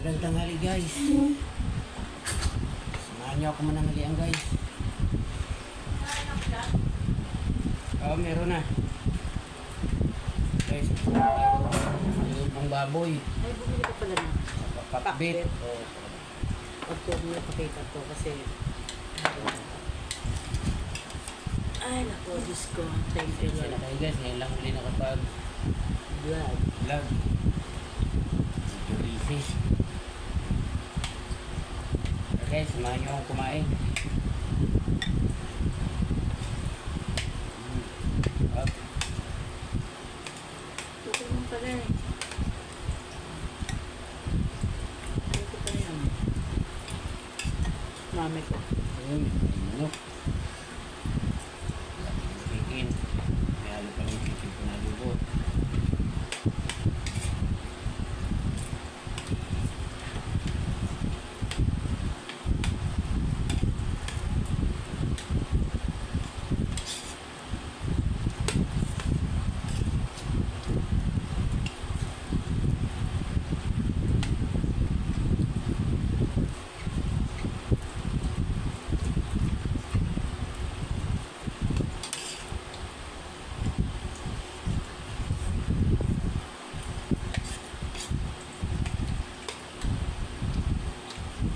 Magandang tanghali guys. Samahan niyo ako mananghalian guys. Oo, meron na. Guys, yung baboy. Ay, bumili ka pala na. Pakbit. Huwag ko muna pakita to kasi... Ay, naku, Diyos ko. Thank you, Sila Lord. tayo guys, ngayon lang uli nakapag Vlog. vlog. Medyo busy. Okay, samahan niyo akong kumain. Up. Tukol mo pala eh. Ano ko pa yan? Mami ko. Ano? Chicken. May halo pa ng chicken ko na lubo.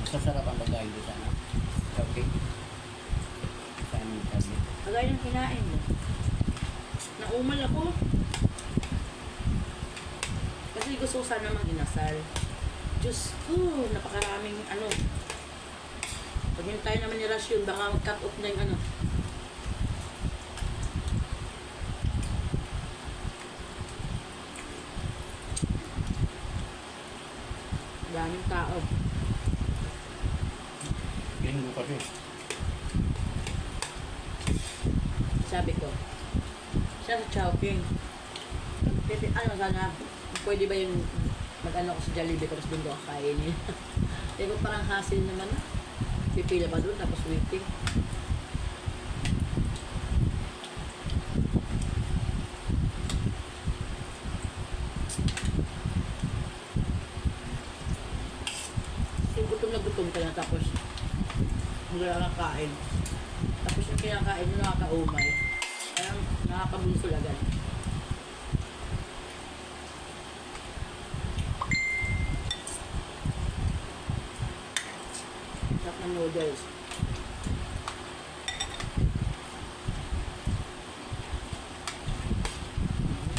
Masasarap ang pagkain doon sana. Okay. Saan yung sabi? Agay ng kinain mo. Naumal ako. Kasi gusto ko sana mag-inasal. Diyos ko, napakaraming ano. Pag tayo naman ni Rasyon, baka mag-cut off na yung ano. Daming tao. Linggo kasi. Sabi ko, siya sa Chowking. Ano sana, pwede ba yung mag-ano ko sa Jollibee tapos doon ko kakainin? Sabi ko parang hassle naman na. Pipila pa doon tapos waiting. Yung gutom ka na tapos wala kang kain. Tapos yung kinakain mo nakakaumay. Parang nakakabunsul agad. Sarap ng noodles.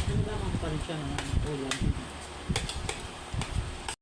Ano ba mga pansya ng ulam?